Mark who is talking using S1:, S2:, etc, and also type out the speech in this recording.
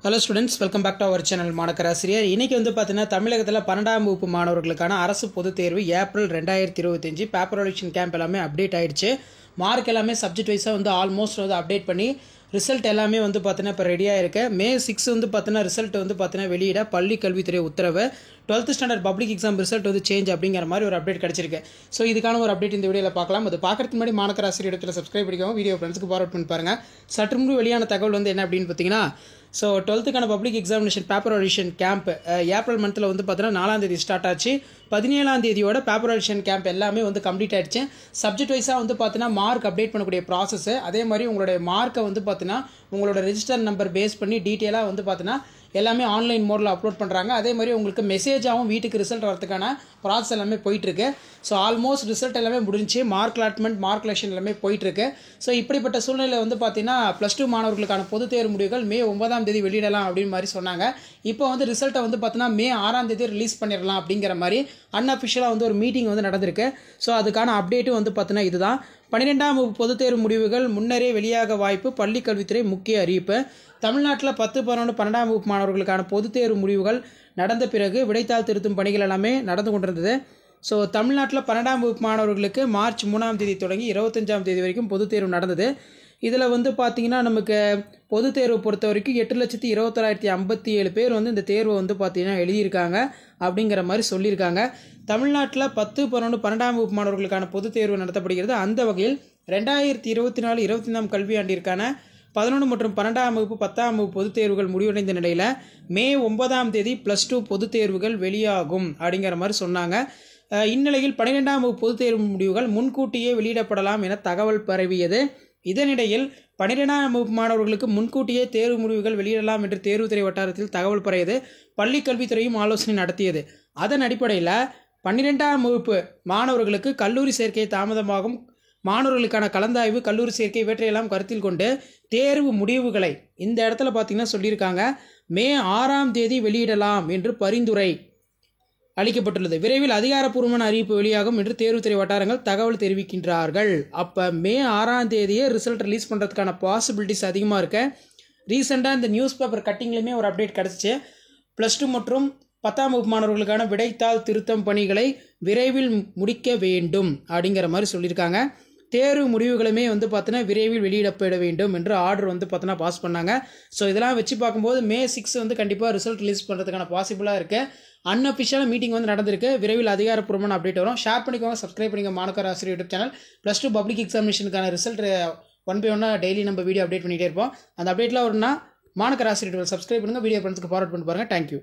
S1: Hello students, welcome back to our channel Manakkarasiriyar. இன்றைக்கி வந்து பார்த்தீங்கன்னா தமிழகத்தில் 12ஆம் வகுப்பு மாணவர்களுக்கான அரசு பொதுத் தேர்வு ஏப்ரல் 2025 பேப்பர் எலெக்ஷன் கேம்ப் எல்லாமே அப்டேட் ஆகிடுச்சு. மார்க் எல்லாமே சப்ஜெக்ட் வைஸாக வந்து ஆல்மோஸ்ட் வந்து அப்டேட் பண்ணி ரிசல்ட் எல்லாமே வந்து பார்த்தீங்கன்னா இப்போ ரெடியாக இருக்குது. May 6 வந்து பார்த்தீங்கன்னா ரிசல்ட் வந்து பார்த்தீங்கன்னா வெளியிட பள்ளி கல்வித்துறை உத்தரவு. 12th standard public exam result வந்து சேஞ்ச் அப்படிங்கிற மாதிரி ஒரு அப்டேட் கிடச்சிருக்கு. ஸோ இதுக்கான ஒரு அப்டேட் இந்த வீடியோவில் பார்க்கலாம். அது பார்க்கறதுக்கு முன்னாடி மாணக்கராசிரியர் இடத்துல சப்ஸ்கிரைப் பண்ணிக்கோங்க. வீடியோ ஃப்ரெண்ட்ஸ்க்கு ஃபார்வர்ட் பண்ணி பாருங்கள். சற்று முன்பு வெளியான தகவல் வந்து என்ன அப்படின்னு பார்த்தீங்கன்னா, so 12th public examination paper edition camp April மந்தில் வந்து பார்த்தீங்கன்னா 4ஆம் தேதி ஸ்டார்ட் ஆச்சு. 17ஆம் தேதியோட பேப்பர் எடிஷன் கேம்ப் எல்லாமே வந்து கம்ப்ளீட் ஆகிடுச்சு. சப்ஜெக்ட் வைஸாக வந்து பார்த்தீங்கன்னா மார்க் அப்டேட் பண்ணக்கூடிய ப்ராசஸ், அதே மாதிரி உங்களுடைய மார்க்கை வந்து பார்த்தீங்கன்னா உங்களோட ரெஜிஸ்டர் நம்பர் பேஸ் பண்ணி டீட்டெயிலாக வந்து பார்த்தீங்கன்னா எல்லாமே ஆன்லைன் மோடில் அப்லோட் பண்ணுறாங்க. அதே மாதிரி உங்களுக்கு மெசேஜாகவும் வீட்டுக்கு ரிசல்ட் வரதுக்கான ப்ராசஸ் எல்லாமே போயிட்டுருக்கு. ஸோ ஆல்மோஸ்ட் ரிசல்ட் எல்லாமே முடிஞ்சு மார்க் அலாட்மெண்ட் மார்க் கலெக்ஷன் எல்லாமே போயிட்டுருக்கு. ஸோ இப்படிப்பட்ட சூழ்நிலையில் வந்து பார்த்தீங்கன்னா +2 மாணவர்களுக்கான பொதுத் தேர்வு முடிவுகள் May 9ஆம் தேதி வெளியிடலாம் அப்படின்னு மாதிரி சொன்னாங்க. இப்போ வந்து ரிசல்ட்டை வந்து பார்த்தீங்கன்னா May 6ஆம் தேதி ரிலீஸ் பண்ணிடலாம் அப்படிங்கிற மாதிரி அன்அஃபிஷியலாக வந்து ஒரு மீட்டிங் வந்து நடந்திருக்கு. ஸோ அதுக்கான அப்டேட்டும் வந்து பார்த்தீங்கன்னா இதுதான். 12ஆம் வகுப்பு பொதுத் தேர்வு முடிவுகள் முன்னரே வெளியாக வாய்ப்பு, பள்ளி கல்வித்துறை முக்கிய அறிவிப்பு. தமிழ்நாட்டில் 10, 11, 12ஆம் வகுப்பு மாணவர்களுக்கான பொதுத் தேர்வு முடிவுகள் நடந்த பிறகு விடைத்தாள் திருத்தும் பணிகள் எல்லாமே நடந்து கொண்டிருந்தது. ஸோ தமிழ்நாட்டில் 12ஆம் வகுப்பு மாணவர்களுக்கு மார்ச் 3ஆம் தேதி தொடங்கி 25ஆம் தேதி வரைக்கும் பொதுத் தேர்வு நடந்தது. இதில் வந்து பார்த்திங்கன்னா நமக்கு பொதுத் தேர்வு பொறுத்த வரைக்கும் 8,26,057 பேர் வந்து இந்த தேர்வை வந்து பார்த்திங்கன்னா எழுதியிருக்காங்க அப்படிங்கிற மாதிரி சொல்லியிருக்காங்க. தமிழ்நாட்டில் 10, 11, 12ஆம் வகுப்பு மாணவர்களுக்கான பொதுத் தேர்வு நடத்தப்படுகிறது. அந்த வகையில் 2024-25ஆம் கல்வியாண்டிற்கான 11 மற்றும் 12ஆம் வகுப்பு 10ஆம் வகுப்பு பொதுத் தேர்வுகள் முடிவடைந்த நிலையில் May 9ஆம் தேதி +2 பொதுத் தேர்வுகள் வெளியாகும் அப்படிங்கிற மாதிரி சொன்னாங்க. இந்நிலையில் 12ஆம் வகுப்பு பொதுத் தேர்வு முடிவுகள் முன்கூட்டியே வெளியிடப்படலாம் என தகவல் பரவியது. இதனிடையில் 12ஆம் வகுப்பு மாணவர்களுக்கு முன்கூட்டியே தேர்வு முடிவுகள் வெளியிடலாம் என்று தேர்வுத்துறை வட்டாரத்தில் தகவல் பரவியது. பள்ளி கல்வித்துறையும் ஆலோசனை நடத்தியது. அதன் அடிப்படையில் 12ஆம் வகுப்பு மாணவர்களுக்கு கல்லூரி சேர்க்கை தாமதமாகும், மாணவர்களுக்கான கலந்தாய்வு, கல்லூரி சேர்க்கை இவற்றையெல்லாம் கருத்தில் கொண்டு தேர்வு முடிவுகளை இந்த இடத்துல பார்த்திங்கன்னா சொல்லியிருக்காங்க May 6ஆம் தேதி வெளியிடலாம் என்று பரிந்துரை அளிக்கப்பட்டுள்ளது. விரைவில் அதிகாரப்பூர்வமான அறிவிப்பு வெளியாகும் என்று தேர்வுத்துறை வட்டாரங்கள் தகவல் தெரிவிக்கின்றார்கள். அப்போ May 6ஆம் தேதியே ரிசல்ட் ரிலீஸ் பண்ணுறதுக்கான பாசிபிலிட்டிஸ் அதிகமாக இருக்கு. ரீசெண்டாக இந்த நியூஸ் பேப்பர் கட்டிங்லேயுமே ஒரு அப்டேட் கிடச்சிச்சு. +2 மற்றும் 10ஆம் வகுப்பு மாணவர்களுக்கான விடைத்தாள் திருத்தம் பணிகளை விரைவில் முடிக்க வேண்டும் அப்படிங்கிற மாதிரி சொல்லியிருக்காங்க. தேர்வு முடிவுகளுமே வந்து பார்த்தீங்கன்னா விரைவில் வெளியிடப்பட வேண்டும் என்று ஆர்டர் வந்து பார்த்தீங்கன்னா பாஸ் பண்ணாங்க. ஸோ இதெல்லாம் வச்சு பார்க்கும்போது May 6 வந்து கண்டிப்பாக ரிசல்ட் ரிலீஸ் பண்ணுறதுக்கான பாசிபிளாக இருக்குது. அன்அஃபிஷியலாக மீட்டிங் வந்து நடந்திருக்கு. விரைவில் அதிகாரப்பூர்வமான அப்டேட் வரும். ஷேர் பண்ணிக்கோங்க, சப்ஸ்கிரைப் பண்ணிக்கோங்க மாணக்கராசிரியர் யூடியூப் சேனல். +2 பப்ளிக் எக்ஸாமினேஷனுக்கான ரிசல்ட் 1 by 1 டெய்லி நம்ம வீடியோ அப்டேட் பண்ணிகிட்டே இருப்போம். அந்த அப்டேட்லாம் வரும்னா மாணக்கராசிரியர் சப்ஸ்கிரைப் பண்ணுங்கள். வீடியோ ஃப்ரெண்ட்ஸ்க்கு ஃபார்வர்ட் பண்ணி பாருங்கள். தேங்க்யூ.